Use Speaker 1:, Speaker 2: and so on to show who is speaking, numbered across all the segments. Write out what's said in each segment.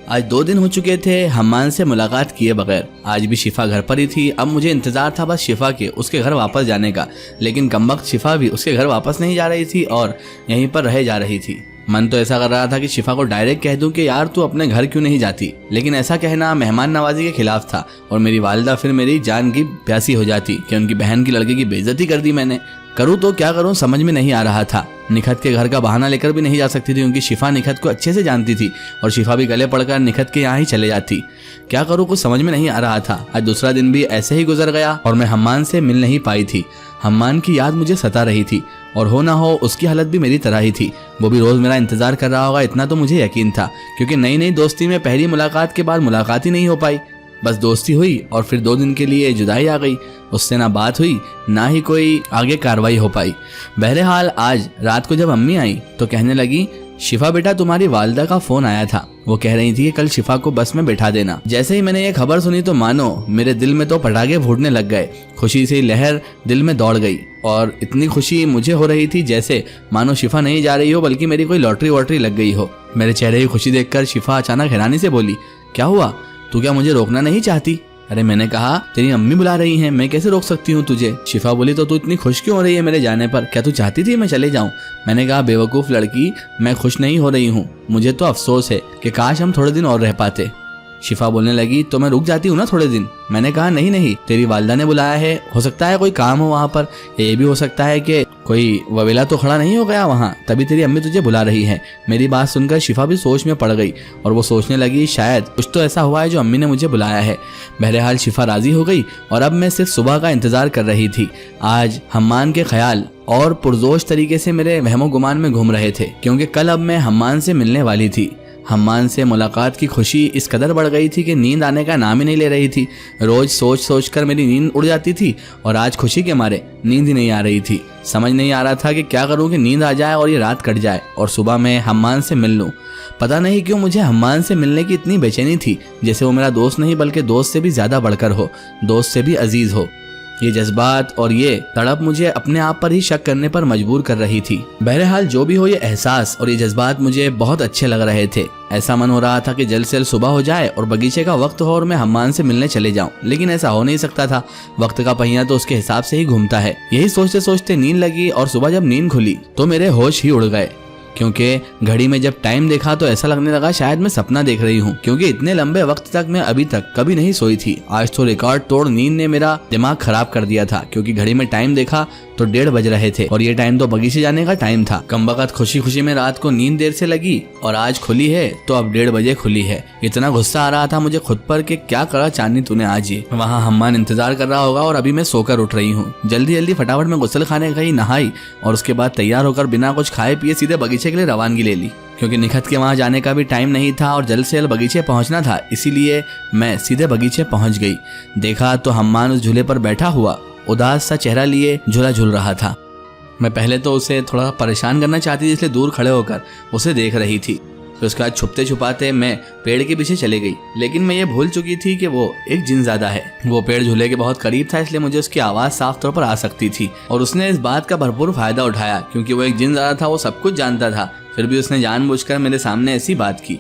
Speaker 1: आज 2 दिन हो चुके थे हम्मान से मुलाकात किए बगैर। आज भी शिफा घर पर ही थी। अब मुझे इंतजार था बस शिफा के उसके घर वापस जाने का, लेकिन कमबख्त शिफा भी उसके घर वापस नहीं जा रही थी और यहीं पर रह जा रही थी। मन तो ऐसा कर रहा था कि शिफा को डायरेक्ट कह दूं कि यार तू अपने घर क्यों नहीं जाती, लेकिन ऐसा कहना मेहमान नवाजी के खिलाफ था और मेरी वालिदा फिर मेरी जान की प्यासी हो जाती कि उनकी बहन की लड़के की बेइज्जती कर दी मैंने। करूँ तो क्या करूँ समझ में नहीं आ रहा था। निखत के घर का बहाना लेकर भी नहीं जा सकती थी क्योंकि शिफा निखत को अच्छे से जानती थी और शिफा भी गले पड़कर निखत के यहाँ ही चले जाती। क्या करूँ कुछ समझ में नहीं आ रहा था। आज दूसरा दिन भी ऐसे ही गुजर गया और मैं हम्मान से मिल नहीं पाई थी। हम्मान की याद मुझे सता रही थी और हो ना हो उसकी हालत भी मेरी तरह ही थी। वो भी रोज मेरा इंतजार कर रहा होगा इतना तो मुझे यकीन था, क्योंकि नई नई दोस्ती में पहली मुलाकात के बाद मुलाकात ही नहीं हो पाई। बस दोस्ती हुई और फिर 2 दिन के लिए जुदाई आ गई। उससे ना बात हुई ना ही कोई आगे कार्रवाई हो पाई। बहरहाल आज रात को जब अम्मी आई तो कहने लगी, शिफा बेटा तुम्हारी वालिदा का फोन आया था। वो कह रही थी कि कल शिफा को बस में बैठा देना। जैसे ही मैंने ये खबर सुनी तो मानो मेरे दिल में तो पटाखे फूटने लग गए। खुशी से लहर दिल में दौड़ गई और इतनी खुशी मुझे हो रही थी जैसे मानो शिफा नहीं जा रही हो बल्कि मेरी कोई लॉटरी वॉटरी लग गई हो। मेरे चेहरे की खुशी देखकर शिफा अचानक हैरानी से बोली, क्या हुआ, तू क्या मुझे रोकना नहीं चाहती? अरे मैंने कहा तेरी अम्मी बुला रही हैं, मैं कैसे रोक सकती हूँ तुझे। शिफा बोली, तो तू इतनी खुश क्यों हो रही है मेरे जाने पर? क्या तू चाहती थी मैं चले जाऊँ? मैंने कहा, बेवकूफ़ लड़की, मैं खुश नहीं हो रही हूँ, मुझे तो अफसोस है कि काश हम थोड़े दिन और रह पाते। शिफा बोलने लगी, तो मैं रुक जाती हूँ ना थोड़े दिन। मैंने कहा, नहीं नहीं, तेरी वालिदा ने बुलाया है, हो सकता है कोई काम हो वहाँ पर, ये भी हो सकता है कि कोई ववेला तो खड़ा नहीं हो गया वहाँ, तभी तेरी अम्मी तुझे बुला रही है। मेरी बात सुनकर शिफा भी सोच में पड़ गई और वो सोचने लगी शायद कुछ तो ऐसा हुआ है जो अम्मी ने मुझे बुलाया है। बहरहाल शिफा राजी हो गई और अब मैं सिर्फ सुबह का इंतजार कर रही थी। आज हम्मान के ख्याल और पुरजोश तरीके से मेरे वहमो गुमान में घूम रहे थे, क्योंकि कल अब मैं हम्मान से मिलने वाली थी। हम्मान से मुलाकात की खुशी इस कदर बढ़ गई थी कि नींद आने का नाम ही नहीं ले रही थी। रोज सोच सोच कर मेरी नींद उड़ जाती थी और आज खुशी के मारे नींद ही नहीं आ रही थी। समझ नहीं आ रहा था कि क्या करूं कि नींद आ जाए और ये रात कट जाए और सुबह मैं हम्मान से मिल लूं। पता नहीं क्यों मुझे हम्मान से मिलने की इतनी बेचैनी थी, जैसे वो मेरा दोस्त नहीं बल्कि दोस्त से भी ज्यादा बढ़कर हो, दोस्त से भी अजीज हो। ये जज्बात और ये तड़प मुझे अपने आप पर ही शक करने पर मजबूर कर रही थी। बहरहाल जो भी हो, ये एहसास और ये जज्बात मुझे बहुत अच्छे लग रहे थे। ऐसा मन हो रहा था कि जल्द से जल्द सुबह हो जाए और बगीचे का वक्त हो और मैं हम्मान से मिलने चले जाऊं, लेकिन ऐसा हो नहीं सकता था। वक्त का पहिया तो उसके हिसाब से ही घूमता है। यही सोचते सोचते नींद लगी और सुबह जब नींद खुली तो मेरे होश ही उड़ गए, क्योंकि घड़ी में जब टाइम देखा तो ऐसा लगने लगा शायद मैं सपना देख रही हूँ, क्योंकि इतने लंबे वक्त तक मैं अभी तक कभी नहीं सोई थी। आज तो रिकॉर्ड तोड़ नींद ने मेरा दिमाग खराब कर दिया था, क्योंकि घड़ी में टाइम देखा तो 1:30 बज रहे थे और ये टाइम तो बगीचे जाने का टाइम था। कमबख्त खुशी खुशी में रात को नींद देर से लगी और आज खुली है तो अब 1:30 बजे खुली है। इतना गुस्सा आ रहा था मुझे खुद पर कि क्या करा चांदनी तूने आज ये। वहाँ हम्मान इंतजार कर रहा होगा और अभी मैं सोकर उठ रही हूँ। जल्दी जल्दी फटाफट में गुस्ल खाने गई, नहाई और उसके बाद तैयार होकर बिना कुछ खाए पिए सीधे बगीचे के लिए रवानगी ले ली, क्योंकि निखत के वहाँ जाने का भी टाइम नहीं था और जल्द से जल्द बगीचे पहुँचना था। इसीलिए मैं सीधे बगीचे पहुँच गई। देखा तो हम्मान उस झूले पर बैठा हुआ उदास सा चेहरा लिए झूला झूल रहा था। मैं पहले तो उसे थोड़ा परेशान करना चाहती थी, इसलिए दूर खड़े होकर उसे देख रही थी। फिर उसके बाद छुपते छुपाते मैं पेड़ के पीछे चली गई, लेकिन मैं ये भूल चुकी थी कि वो एक जिनज़ादा है। वो पेड़ झूले के बहुत करीब था, इसलिए मुझे उसकी आवाज़ साफ तौर पर आ सकती थी और उसने इस बात का भरपूर फायदा उठाया, क्योंकि वो एक जिनज़ादा था, वो सब कुछ जानता था। फिर भी उसने जानबूझकर मेरे सामने ऐसी बात की।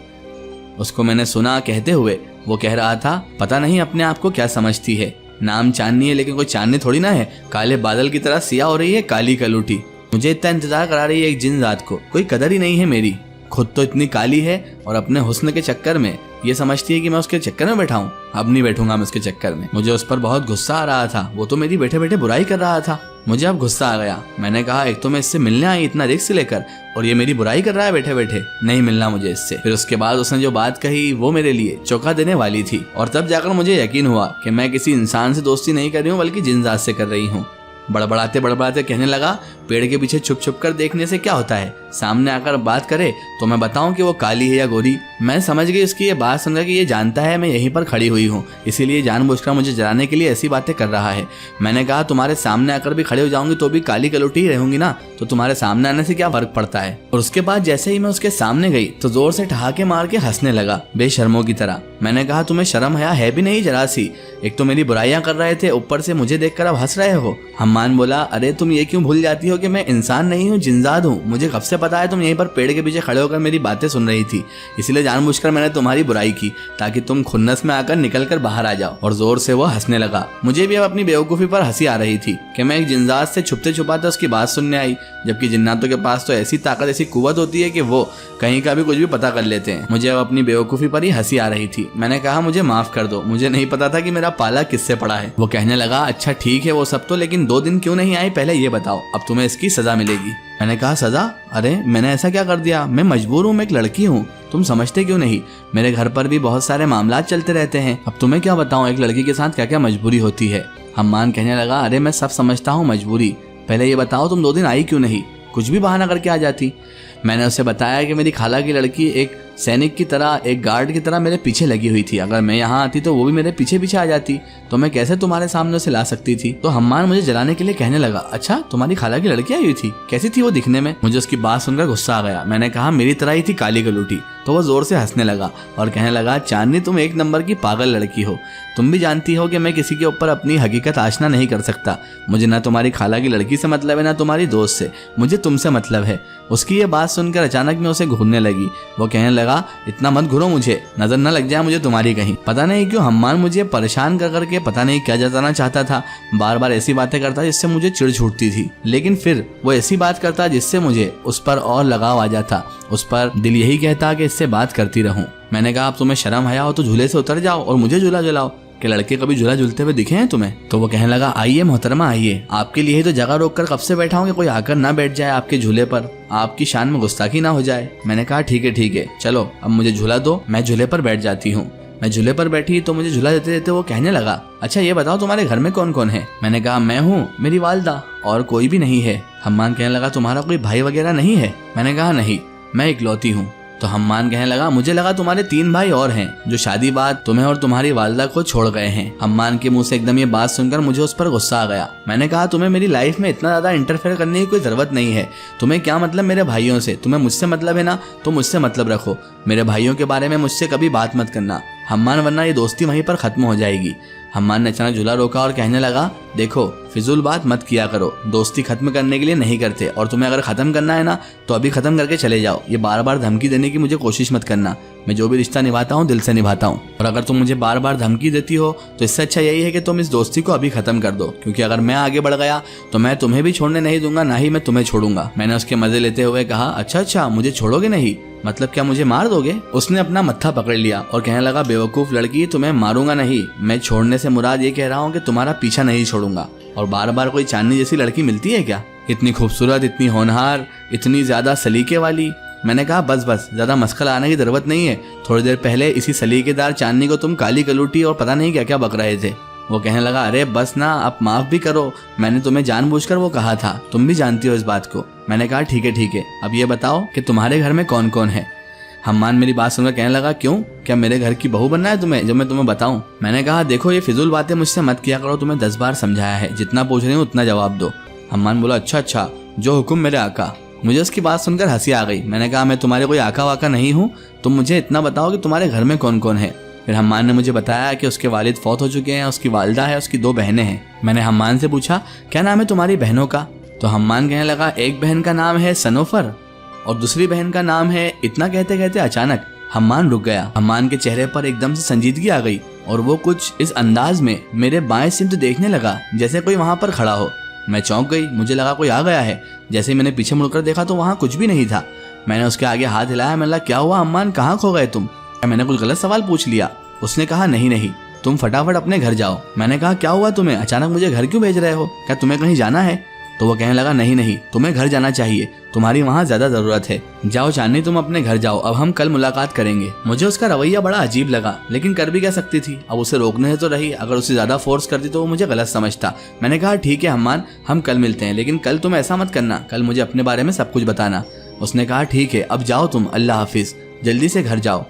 Speaker 1: उसको मैंने सुना कहते हुए वो कह रहा था, पता नहीं अपने आप को क्या समझती है, नाम चांदनी है लेकिन कोई चांदनी थोड़ी ना है, काले बादल की तरह सिया हो रही है काली कलूटी। मुझे इतना इंतजार करा रही है एक जिन रात को, कोई कदर ही नहीं है मेरी। खुद तो इतनी काली है और अपने हुस्न के चक्कर में ये समझती है कि मैं उसके चक्कर में बैठा हूँ। अब नहीं बैठूंगा मैं उसके चक्कर में। मुझे उस पर बहुत गुस्सा आ रहा था, वो तो मेरी बैठे बैठे बुराई कर रहा था। मुझे अब गुस्सा आ गया। मैंने कहा, एक तो मैं इससे मिलने आई इतना रिस्क लेकर और ये मेरी बुराई कर रहा है बैठे बैठे, नहीं मिलना मुझे इससे। फिर उसके बाद उसने जो बात कही वो मेरे लिए चौंका देने वाली थी और तब जाकर मुझे यकीन हुआ कि मैं किसी इंसान से दोस्ती नहीं कर रही हूँ बल्कि जिनजात से कर रही हूँ। बड़बड़ाते कहने लगा, पेड़ के पीछे छुप छुप कर देखने से क्या होता है, सामने आकर बात करे तो मैं बताऊं कि वो काली है या गोरी। मैं समझ गई उसकी ये बात सुनकर कि ये जानता है मैं यहीं पर खड़ी हुई हूँ, इसीलिए जानबूझकर मुझे जलाने के लिए ऐसी बातें कर रहा है। मैंने कहा, तुम्हारे सामने आकर भी खड़े हो जाऊंगी तो भी काली कलूटी ही रहूंगी ना, तो तुम्हारे सामने आने से क्या फर्क पड़ता है। और उसके बाद जैसे ही मैं उसके सामने गई तो जोर से ठहाके मार के हंसने लगा बेशर्मों की तरह। मैंने कहा, तुम्हें शर्म हया है भी नहीं जरा सी, एक तो मेरी बुराइयां कर रहे थे, ऊपर से मुझे देखकर अब हंस रहे हो। हम्मान बोला, अरे तुम ये क्यों भूल जाती हो कि मैं इंसान नहीं हूँ, जिनजाद हूँ। मुझे कब से पता है तुम यहीं पर पेड़ के पीछे खड़े होकर मेरी बातें सुन रही थी, इसलिए जानबूझकर मैंने तुम्हारी बुराई की ताकि तुम खुन्नस में आकर निकल कर बाहर आ जाओ। और जोर से वो हंसने लगा। मुझे भी अब अपनी बेवकूफ़ी पर हंसी आ रही थी कि मैं एक जिनजाद से छुपते छुपाते उसकी बात सुनने आई, जबकि जिन्नातों के पास तो ऐसी ताकत, ऐसी कुव्वत होती है कि वो कहीं का भी कुछ भी पता कर लेते हैं। मुझे अब अपनी बेवकूफ़ी पर ही हंसी आ रही थी। मैंने कहा मुझे माफ कर दो, मुझे नहीं पता था कि मेरा पाला किससे पड़ा है। वो कहने लगा अच्छा ठीक है वो सब तो, लेकिन 2 दिन क्यों नहीं आई, पहले ये बताओ। अब तुम्हें इसकी सजा मिलेगी। मैंने कहा सजा? अरे मैंने ऐसा क्या कर दिया? मैं मजबूर हूँ, मैं एक लड़की हूँ, तुम समझते क्यों नहीं? मेरे घर पर भी बहुत सारे मामलात चलते रहते हैं। अब तुम्हें क्या बताऊँ एक लड़की के साथ क्या क्या मजबूरी होती है। हम्मान कहने लगा अरे मैं सब समझता हूँ मजबूरी, पहले ये बताओ तुम 2 दिन आई क्यों नहीं? कुछ भी बहाना करके आ जाती। मैंने उसे बताया कि मेरी खाला की लड़की एक सैनिक की तरह, एक गार्ड की तरह मेरे पीछे लगी हुई थी। अगर मैं यहाँ आती तो वो भी मेरे पीछे पीछे आ जाती, तो मैं कैसे तुम्हारे सामने उसे ला सकती थी? तो हम्मान मुझे जलाने के लिए कहने लगा अच्छा तुम्हारी खाला की लड़की आई हुई थी, कैसी थी वो दिखने में? मुझे उसकी बात सुनकर गुस्सा आ गया। मैंने कहा मेरी तरह ही थी, काली गलूटी। तो वो जोर से हंसने लगा और कहने लगा चांदनी तुम 1 नंबर की पागल लड़की हो। तुम भी जानती हो कि मैं किसी के ऊपर अपनी हकीकत आशना नहीं कर सकता। मुझे ना तुम्हारी खाला की लड़की से मतलब है, ना तुम्हारी दोस्त से, मुझे तुमसे मतलब है। उसकी ये बात सुनकर अचानक मैं उसे घूरने लगी। वो कहने लगा इतना मत घूरो मुझे, नजर न लग जाए मुझे तुम्हारी कहीं। पता नहीं क्यों हम्मान मुझे परेशान कर करके पता नहीं क्या जताना चाहता था। बार बार ऐसी बातें करता जिससे मुझे चिढ़ छूटती थी, लेकिन फिर वो ऐसी बात करता जिससे मुझे उस पर और लगाव आ जाता। उस पर दिल यही कहता कि इससे बात करती रहूं। मैंने कहा अब तुम्हें शर्म हया हो तो झूले से उतर जाओ और मुझे झूला झुलाओ। कि लड़के कभी झूला झूलते हुए दिखे हैं तुम्हें? तो वो कहने लगा आइए मोहतरमा आइए, आपके लिए ही तो जगह रोक कर कब से बैठा हूँ कि कोई आकर ना बैठ जाए आपके झूले पर, आपकी शान में गुस्ताखी ना हो जाए। मैंने कहा ठीक है चलो अब मुझे झूला दो, मैं झूले पर बैठ जाती हूँ। मैं झूले पर बैठी तो मुझे झूला देते देते वो कहने लगा अच्छा ये बताओ तुम्हारे घर में कौन कौन है? मैंने कहा मैं हूँ, मेरी वालदा, और कोई भी नहीं है। हम्मान कहने लगा तुम्हारा कोई भाई वगैरह नहीं है? मैंने कहा नहीं, मैं इकलौती हूँ। तो हम्मान कहने लगा मुझे लगा तुम्हारे 3 भाई और हैं जो शादी बाद तुम्हें और तुम्हारी वालदा को छोड़ गए हैं। हम्मान के मुंह से एकदम ये बात सुनकर मुझे उस पर गुस्सा आ गया। मैंने कहा तुम्हें मेरी लाइफ में इतना ज्यादा इंटरफेयर करने की कोई जरूरत नहीं है। तुम्हें क्या मतलब मेरे भाइयों से? तुम्हें मुझसे मतलब है ना, तो मुझसे मतलब रखो। मेरे भाइयों के बारे में मुझसे कभी बात मत करना हम्मान, वरना ये दोस्ती वहीं पर खत्म हो जाएगी। हम्मान ने अचानक झूला रोका और कहने लगा देखो फिजूल बात मत किया करो, दोस्ती खत्म करने के लिए नहीं करते, और तुम्हें अगर खत्म करना है ना तो अभी खत्म करके चले जाओ। ये बार बार धमकी देने की मुझे कोशिश मत करना। मैं जो भी रिश्ता निभाता हूँ दिल से निभाता हूँ, और अगर तुम मुझे बार बार धमकी देती हो तो इससे अच्छा यही है कि तुम इस दोस्ती को अभी खत्म कर दो, क्योंकि अगर मैं आगे बढ़ गया तो मैं तुम्हें भी छोड़ने नहीं दूंगा, ना ही मैं तुम्हें छोड़ूंगा। मैंने उसके मजे लेते हुए कहा अच्छा मुझे छोड़ोगे नहीं? मतलब क्या मुझे मार दोगे? उसने अपना मत्था पकड़ लिया और कहने लगा बेवकूफ लड़की, तुम्हें मारूंगा नहीं, मैं छोड़ने से मुराद ये कह रहा हूँ कि तुम्हारा पीछा नहीं छोड़ूंगा। और बार बार कोई चांदनी जैसी लड़की मिलती है क्या, इतनी खूबसूरत, इतनी होनहार, इतनी ज्यादा सलीके वाली? मैंने कहा बस ज्यादा मस्खल आने की जरूरत नहीं है। थोड़ी देर पहले इसी सलीकेदार चांदनी को तुम काली कलूटी और पता नहीं क्या क्या बक रहे थे। वो कहने लगा अरे बस ना, आप माफ भी करो, मैंने तुम्हें जानबूझकर वो कहा था, तुम भी जानती हो इस बात को। मैंने कहा ठीक है, अब ये बताओ कि तुम्हारे घर में कौन कौन है? हम्मान मेरी बात सुनकर कहने लगा क्यों, क्या मेरे घर की बहू बनना है तुम्हें जो मैं तुम्हें बताऊं? मैंने कहा देखो ये फिजूल बातें मुझसे मत किया करो, तुम्हें 10 बार समझाया है, जितना पूछ रही हूँ उतना जवाब दो। हम्मान बोला अच्छा जो हुक्म मेरे आका। मुझे उसकी बात सुनकर हंसी आ गई। मैंने कहा मैं तुम्हारे कोई आका वाका नहीं हूँ, तुम मुझे इतना बताओ कि तुम्हारे घर में कौन कौन है। फिर हम्मान ने मुझे बताया कि उसके वालिद फौत हो चुके हैं, उसकी वालदा है, उसकी 2 बहनें हैं। मैंने हम्मान से पूछा क्या नाम है तुम्हारी बहनों का? तो हम्मान कहने लगा एक बहन का नाम है सनोफर और दूसरी बहन का नाम है। इतना कहते कहते अचानक हम्मान रुक गया। हम्मान के चेहरे पर एकदम से संजीदगी आ गई और वो कुछ इस अंदाज में मेरे बाएं सिमत देखने लगा जैसे कोई वहां पर खड़ा हो। मैं चौंक गई, मुझे लगा कोई आ गया है। जैसे ही मैंने पीछे मुड़कर देखा तो वहां कुछ भी नहीं था। मैंने उसके आगे हाथ हिलाया। मैंने कहा क्या हुआ हम्मान, कहाँ खो गए तुम? क्या मैंने कुछ गलत सवाल पूछ लिया? उसने कहा नहीं, तुम फटाफट अपने घर जाओ। मैंने कहा क्या हुआ तुम्हें, अचानक मुझे घर क्यों भेज रहे हो, क्या तुम्हें कहीं जाना है? तो वो कहने लगा नहीं, तुम्हें घर जाना चाहिए, तुम्हारी वहाँ ज्यादा जरूरत है। जाओ चांदनी तुम अपने घर जाओ, अब हम कल मुलाकात करेंगे। मुझे उसका रवैया बड़ा अजीब लगा, लेकिन कर भी क्या सकती थी, अब उसे रोकने से तो रही, अगर उसे ज्यादा फोर्स करती तो वो मुझे गलत समझता। मैंने कहा ठीक है हम्मान, हम कल मिलते हैं, लेकिन कल तुम ऐसा मत करना, कल मुझे अपने बारे में सब कुछ बताना। उसने कहा ठीक है, अब जाओ तुम, अल्लाह हाफिज, जल्दी से घर जाओ।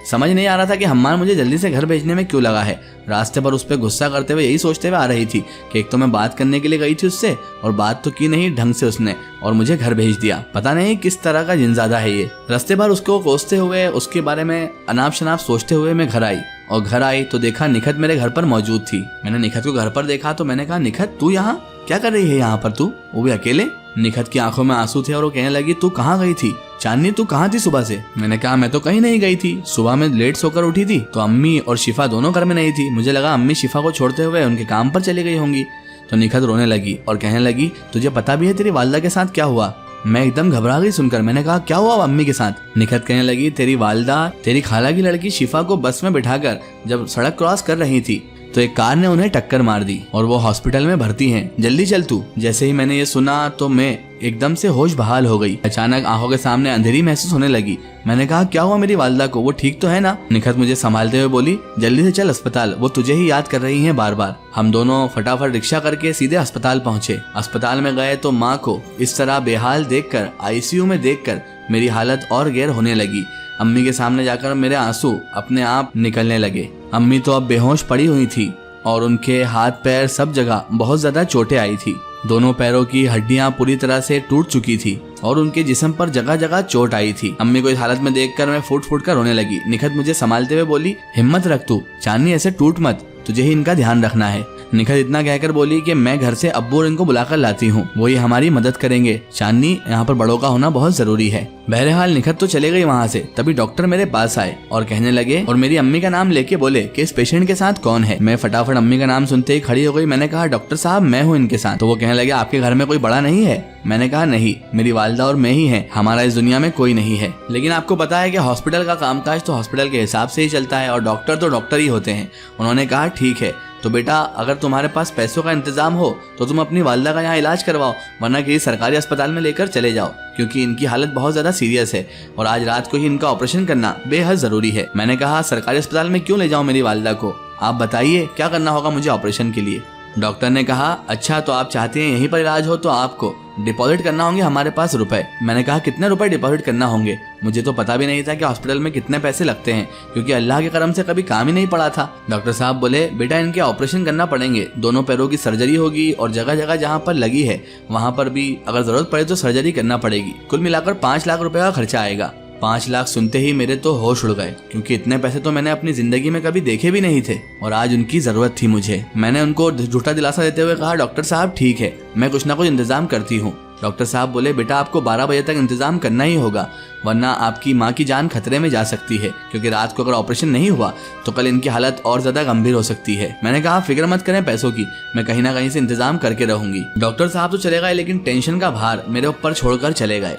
Speaker 1: समझ नहीं आ रहा था कि हम्मान मुझे जल्दी से घर भेजने में क्यों लगा है। रास्ते पर उस पर गुस्सा करते हुए यही सोचते हुए आ रही थी कि एक तो मैं बात करने के लिए गई थी उससे, और बात तो की नहीं ढंग से उसने, और मुझे घर भेज दिया। पता नहीं किस तरह का जिनजादा है ये। रास्ते भर उसको कोसते हुए, उसके बारे में अनाप शनाप सोचते हुए मैं घर आई, और घर आई तो देखा निखत मेरे घर पर मौजूद थी। मैंने निखत को घर पर देखा तो मैंने कहा निखत तू यहाँ क्या कर रही है, यहाँ पर तू, वो भी अकेले? निखत की आंखों में आंसू थे और वो कहने लगी, तू कहाँ गई थी चांदनी, तू कहाँ थी सुबह से? मैंने कहा, मैं तो कहीं नहीं गई थी, सुबह में लेट सोकर उठी थी तो अम्मी और शिफा दोनों घर में नहीं थी, मुझे लगा अम्मी शिफा को छोड़ते हुए उनके काम पर चली गई होंगी। तो निखत रोने लगी और कहने लगी, तुझे पता भी है तेरी वालदा के साथ क्या हुआ? मैं एकदम घबरा गई सुनकर। मैंने कहा, क्या हुआ अम्मी के साथ? निखत कहने लगी, तेरी वालदा तेरी खाला की लड़की शिफा को बस में बिठाकर जब सड़क क्रॉस कर रही थी तो एक कार ने उन्हें टक्कर मार दी और वो हॉस्पिटल में भर्ती हैं, जल्दी चल तू। जैसे ही मैंने ये सुना तो मैं एकदम से होश बहाल हो गई। अचानक आंखों के सामने अंधेरी महसूस होने लगी। मैंने कहा, क्या हुआ मेरी वालदा को, वो ठीक तो है ना? निखत मुझे संभालते हुए बोली, जल्दी से चल अस्पताल, वो तुझे ही याद कर रही हैं बार बार। हम दोनों फटाफट रिक्शा करके सीधे अस्पताल पहुंचे। अस्पताल में गए तो माँ को इस तरह बेहाल देखकर, आईसीयू में देखकर मेरी हालत और गैर होने लगी। अम्मी के सामने जाकर मेरे आंसू अपने आप निकलने लगे। अम्मी तो अब बेहोश पड़ी हुई थी और उनके हाथ पैर सब जगह बहुत ज्यादा चोटें आई थी। दोनों पैरों की हड्डियां पूरी तरह से टूट चुकी थी और उनके जिस्म पर जगह जगह चोट आई थी। अम्मी को इस हालत में देखकर मैं फूट फूट कर रोने लगी। निखत मुझे संभालते हुए बोली, हिम्मत रख तू चांदनी, ऐसे टूट मत, तुझे ही इनका ध्यान रखना है। निखत इतना कहकर बोली कि मैं घर से अब्बू और इनको बुलाकर लाती हूँ, वही हमारी मदद करेंगे। चांदनी, यहाँ पर बड़ों का होना बहुत जरूरी है। बहरहाल निखत तो चले गई वहाँ से। तभी डॉक्टर मेरे पास आए और कहने लगे और मेरी अम्मी का नाम लेके बोले कि इस पेशेंट के साथ कौन है। मैं फटाफट अम्मी का नाम सुनते ही खड़ी हो गई। मैंने कहा, डॉक्टर साहब मैं हूँ इनके साथ। तो वो कहने लगे, आपके घर में कोई बड़ा नहीं है? मैंने कहा, नहीं, मेरी वालदा और मैं ही हैं, हमारा इस दुनिया में कोई नहीं है। लेकिन आपको पता है कि हॉस्पिटल का कामकाज तो हॉस्पिटल के हिसाब से ही चलता है और डॉक्टर तो डॉक्टर ही होते हैं। उन्होंने कहा, ठीक है, तो बेटा अगर तुम्हारे पास पैसों का इंतजाम हो तो तुम अपनी वालदा का यहाँ इलाज करवाओ, वरना किसी सरकारी अस्पताल में लेकर चले जाओ, क्योंकि इनकी हालत बहुत ज्यादा सीरियस है और आज रात को ही इनका ऑपरेशन करना बेहद जरूरी है। मैंने कहा, सरकारी अस्पताल में क्यों ले जाऊं मेरी वालदा को? आप बताइए क्या करना होगा मुझे ऑपरेशन के लिए? डॉक्टर ने कहा, अच्छा तो आप चाहते हैं यहीं पर इलाज हो तो आपको डिपॉजिट करना होंगे हमारे पास रुपए। मैंने कहा, कितने रुपए डिपॉजिट करना होंगे? मुझे तो पता भी नहीं था कि हॉस्पिटल में कितने पैसे लगते हैं, क्योंकि अल्लाह के करम से कभी काम ही नहीं पड़ा था। डॉक्टर साहब बोले, बेटा इनके ऑपरेशन करना पड़ेंगे, दोनों पैरों की सर्जरी होगी और जगह जगह जहाँ पर लगी है वहाँ पर भी अगर जरूरत पड़े तो सर्जरी करना पड़ेगी। कुल मिलाकर 5 लाख रुपए का खर्चा आएगा। 5 लाख सुनते ही मेरे तो होश उड़ गए, क्योंकि इतने पैसे तो मैंने अपनी जिंदगी में कभी देखे भी नहीं थे और आज उनकी जरूरत थी मुझे। मैंने उनको झूठा दिलासा देते हुए कहा, डॉक्टर साहब ठीक है, मैं कुछ ना कुछ इंतजाम करती हूँ। डॉक्टर साहब बोले, बेटा आपको 12 बजे तक इंतजाम करना ही होगा, वरना आपकी माँ की जान खतरे में जा सकती है, क्योंकि रात को अगर ऑपरेशन नहीं हुआ तो कल इनकी हालत और ज्यादा गंभीर हो सकती है। मैंने कहा, फिक्र मत करें पैसों की, मैं कहीं ना कहीं से इंतजाम करके रहूंगी। डॉक्टर साहब तो चले गए, लेकिन टेंशन का भार मेरे ऊपर छोड़कर चले गए।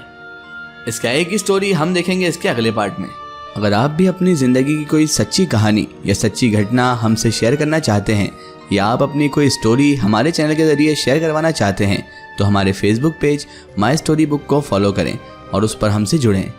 Speaker 1: इसका एक ही स्टोरी हम देखेंगे इसके अगले पार्ट में। अगर आप भी अपनी जिंदगी की कोई सच्ची कहानी या सच्ची घटना हमसे शेयर करना चाहते हैं या आप अपनी कोई स्टोरी हमारे चैनल के जरिए शेयर करवाना चाहते हैं तो हमारे Facebook page my story book को फॉलो करें और उस पर हमसे जुड़ें।